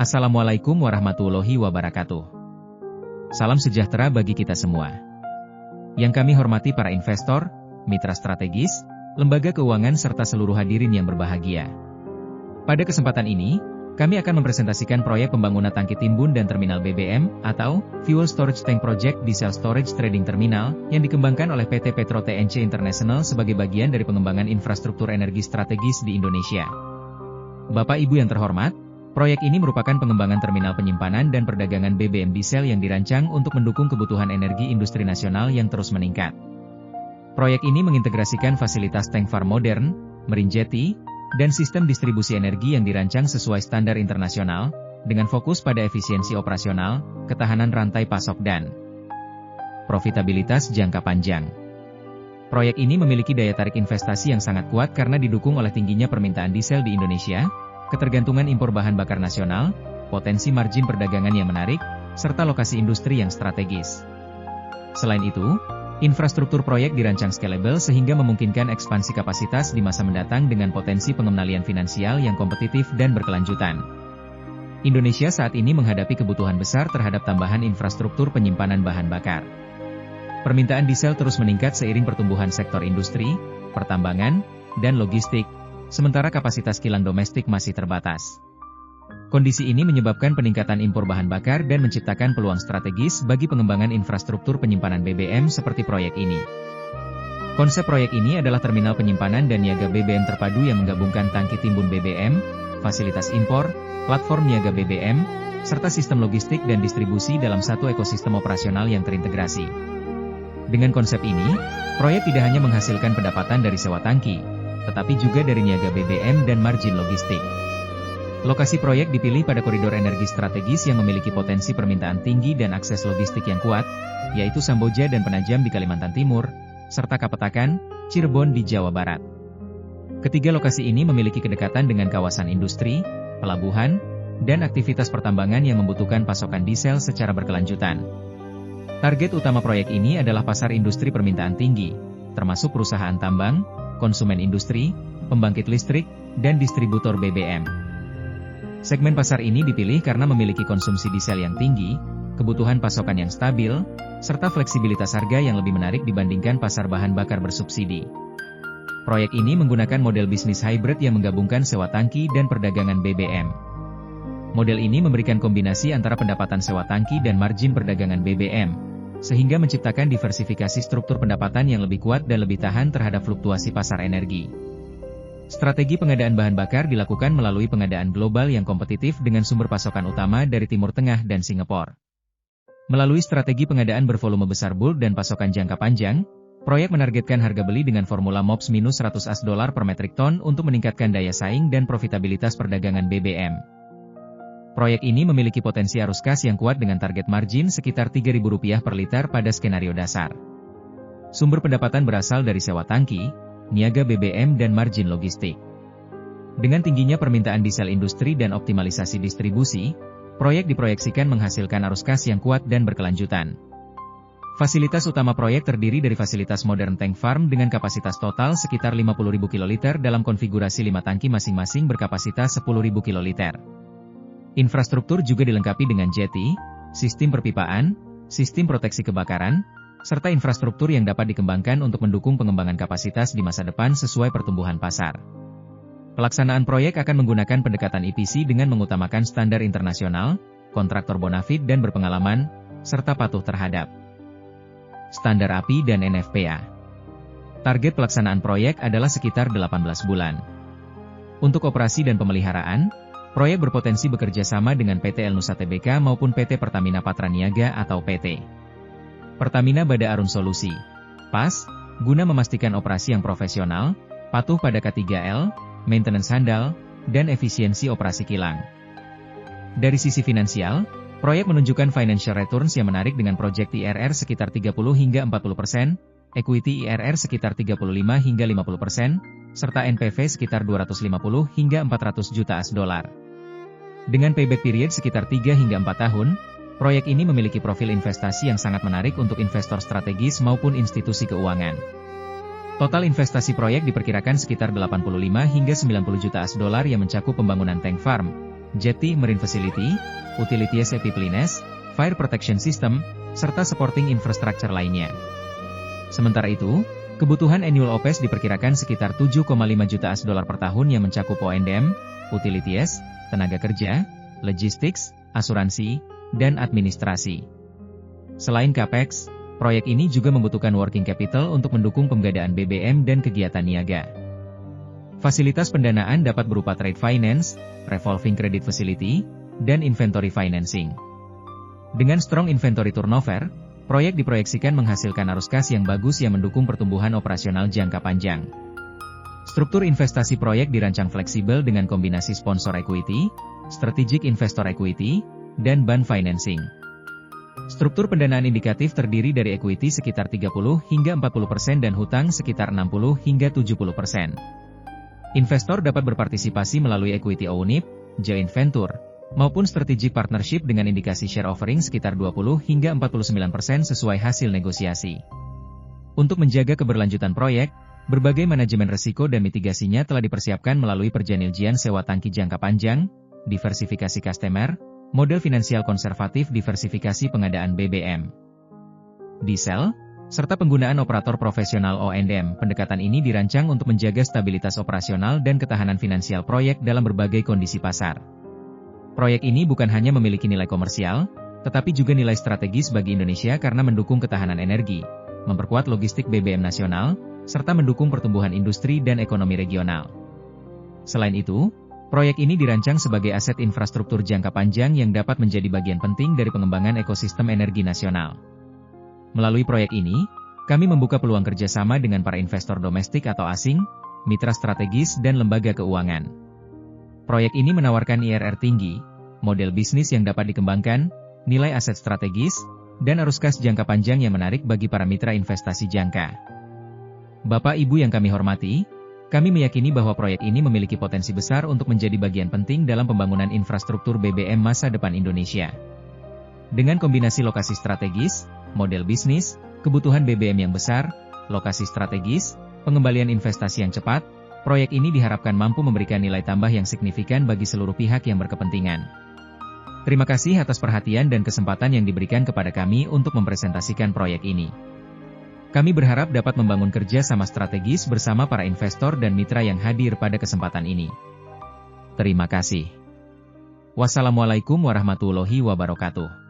Assalamualaikum warahmatullahi wabarakatuh. Salam sejahtera bagi kita semua. Yang kami hormati para investor, mitra strategis, lembaga keuangan serta seluruh hadirin yang berbahagia. Pada kesempatan ini, kami akan mempresentasikan proyek pembangunan tangki timbun dan terminal BBM atau Fuel Storage Tank Project Diesel Storage Trading Terminal yang dikembangkan oleh PT Petro TNC International sebagai bagian dari pengembangan infrastruktur energi strategis di Indonesia. Bapak Ibu yang terhormat, proyek ini merupakan pengembangan terminal penyimpanan dan perdagangan BBM diesel yang dirancang untuk mendukung kebutuhan energi industri nasional yang terus meningkat. Proyek ini mengintegrasikan fasilitas tank farm modern, marine jetty, dan sistem distribusi energi yang dirancang sesuai standar internasional, dengan fokus pada efisiensi operasional, ketahanan rantai pasok dan profitabilitas jangka panjang. Proyek ini memiliki daya tarik investasi yang sangat kuat karena didukung oleh tingginya permintaan diesel di Indonesia, ketergantungan impor bahan bakar nasional, potensi margin perdagangan yang menarik, serta lokasi industri yang strategis. Selain itu, infrastruktur proyek dirancang scalable sehingga memungkinkan ekspansi kapasitas di masa mendatang dengan potensi pengendalian finansial yang kompetitif dan berkelanjutan. Indonesia saat ini menghadapi kebutuhan besar terhadap tambahan infrastruktur penyimpanan bahan bakar. Permintaan diesel terus meningkat seiring pertumbuhan sektor industri, pertambangan, dan logistik, sementara kapasitas kilang domestik masih terbatas. Kondisi ini menyebabkan peningkatan impor bahan bakar dan menciptakan peluang strategis bagi pengembangan infrastruktur penyimpanan BBM seperti proyek ini. Konsep proyek ini adalah terminal penyimpanan dan niaga BBM terpadu yang menggabungkan tangki timbun BBM, fasilitas impor, platform niaga BBM, serta sistem logistik dan distribusi dalam satu ekosistem operasional yang terintegrasi. Dengan konsep ini, proyek tidak hanya menghasilkan pendapatan dari sewa tangki, tetapi juga dari niaga BBM dan margin logistik. Lokasi proyek dipilih pada koridor energi strategis yang memiliki potensi permintaan tinggi dan akses logistik yang kuat, yaitu Samboja dan Penajam di Kalimantan Timur, serta Kapetakan, Cirebon di Jawa Barat. Ketiga lokasi ini memiliki kedekatan dengan kawasan industri, pelabuhan, dan aktivitas pertambangan yang membutuhkan pasokan diesel secara berkelanjutan. Target utama proyek ini adalah pasar industri permintaan tinggi, termasuk perusahaan tambang, konsumen industri, pembangkit listrik, dan distributor BBM. Segmen pasar ini dipilih karena memiliki konsumsi diesel yang tinggi, kebutuhan pasokan yang stabil, serta fleksibilitas harga yang lebih menarik dibandingkan pasar bahan bakar bersubsidi. Proyek ini menggunakan model bisnis hybrid yang menggabungkan sewa tangki dan perdagangan BBM. Model ini memberikan kombinasi antara pendapatan sewa tangki dan margin perdagangan BBM, sehingga menciptakan diversifikasi struktur pendapatan yang lebih kuat dan lebih tahan terhadap fluktuasi pasar energi. Strategi pengadaan bahan bakar dilakukan melalui pengadaan global yang kompetitif dengan sumber pasokan utama dari Timur Tengah dan Singapura. Melalui strategi pengadaan bervolume besar bulk dan pasokan jangka panjang, proyek menargetkan harga beli dengan formula MOPS minus $100 per metrik ton untuk meningkatkan daya saing dan profitabilitas perdagangan BBM. Proyek ini memiliki potensi arus kas yang kuat dengan target margin sekitar Rp3.000 per liter pada skenario dasar. Sumber pendapatan berasal dari sewa tangki, niaga BBM dan margin logistik. Dengan tingginya permintaan diesel industri dan optimalisasi distribusi, proyek diproyeksikan menghasilkan arus kas yang kuat dan berkelanjutan. Fasilitas utama proyek terdiri dari fasilitas modern tank farm dengan kapasitas total sekitar 50.000 kiloliter dalam konfigurasi 5 tangki masing-masing berkapasitas 10.000 kiloliter. Infrastruktur juga dilengkapi dengan jetty, sistem perpipaan, sistem proteksi kebakaran, serta infrastruktur yang dapat dikembangkan untuk mendukung pengembangan kapasitas di masa depan sesuai pertumbuhan pasar. Pelaksanaan proyek akan menggunakan pendekatan EPC dengan mengutamakan standar internasional, kontraktor bonafide dan berpengalaman, serta patuh terhadap standar API dan NFPA. Target pelaksanaan proyek adalah sekitar 18 bulan. Untuk operasi dan pemeliharaan, proyek berpotensi bekerja sama dengan PT El Nusa Tbk maupun PT Pertamina Patraniaga atau PT Pertamina Bada Arun Solusi, PAS, guna memastikan operasi yang profesional, patuh pada K3L, maintenance handal, dan efisiensi operasi kilang. Dari sisi finansial, proyek menunjukkan financial returns yang menarik dengan project IRR sekitar 30 hingga 40%, equity IRR sekitar 35 hingga 50%, serta NPV sekitar 250 hingga 400 juta AS dolar. Dengan payback period sekitar 3 hingga 4 tahun, proyek ini memiliki profil investasi yang sangat menarik untuk investor strategis maupun institusi keuangan. Total investasi proyek diperkirakan sekitar 85 hingga 90 juta AS dolar yang mencakup pembangunan tank farm, jetty marine facility, utilities equiplines, fire protection system, serta supporting infrastructure lainnya. Sementara itu, kebutuhan annual OPEX diperkirakan sekitar 7,5 juta US dollar per tahun yang mencakup O&M, utilities, tenaga kerja, logistics, asuransi, dan administrasi. Selain CAPEX, proyek ini juga membutuhkan working capital untuk mendukung pemgadaan BBM dan kegiatan niaga. Fasilitas pendanaan dapat berupa trade finance, revolving credit facility, dan inventory financing. Dengan strong inventory turnover, proyek diproyeksikan menghasilkan arus kas yang bagus yang mendukung pertumbuhan operasional jangka panjang. Struktur investasi proyek dirancang fleksibel dengan kombinasi sponsor equity, strategic investor equity, dan bond financing. Struktur pendanaan indikatif terdiri dari equity sekitar 30 hingga 40% dan hutang sekitar 60 hingga 70%. Investor dapat berpartisipasi melalui equity ownership, joint venture, maupun strategic partnership dengan indikasi share offering sekitar 20 hingga 49% sesuai hasil negosiasi. Untuk menjaga keberlanjutan proyek, berbagai manajemen risiko dan mitigasinya telah dipersiapkan melalui perjanjian sewa tangki jangka panjang, diversifikasi customer, model finansial konservatif diversifikasi pengadaan BBM, diesel, serta penggunaan operator profesional O&M. Pendekatan ini dirancang untuk menjaga stabilitas operasional dan ketahanan finansial proyek dalam berbagai kondisi pasar. Proyek ini bukan hanya memiliki nilai komersial, tetapi juga nilai strategis bagi Indonesia karena mendukung ketahanan energi, memperkuat logistik BBM nasional, serta mendukung pertumbuhan industri dan ekonomi regional. Selain itu, proyek ini dirancang sebagai aset infrastruktur jangka panjang yang dapat menjadi bagian penting dari pengembangan ekosistem energi nasional. Melalui proyek ini, kami membuka peluang kerjasama dengan para investor domestik atau asing, mitra strategis dan lembaga keuangan. Proyek ini menawarkan IRR tinggi, model bisnis yang dapat dikembangkan, nilai aset strategis, dan arus kas jangka panjang yang menarik bagi para mitra investasi jangka. Bapak Ibu yang kami hormati, kami meyakini bahwa proyek ini memiliki potensi besar untuk menjadi bagian penting dalam pembangunan infrastruktur BBM masa depan Indonesia. Dengan kombinasi lokasi strategis, model bisnis, kebutuhan BBM yang besar, lokasi strategis, pengembalian investasi yang cepat, proyek ini diharapkan mampu memberikan nilai tambah yang signifikan bagi seluruh pihak yang berkepentingan. Terima kasih atas perhatian dan kesempatan yang diberikan kepada kami untuk mempresentasikan proyek ini. Kami berharap dapat membangun kerja sama strategis bersama para investor dan mitra yang hadir pada kesempatan ini. Terima kasih. Wassalamualaikum warahmatullahi wabarakatuh.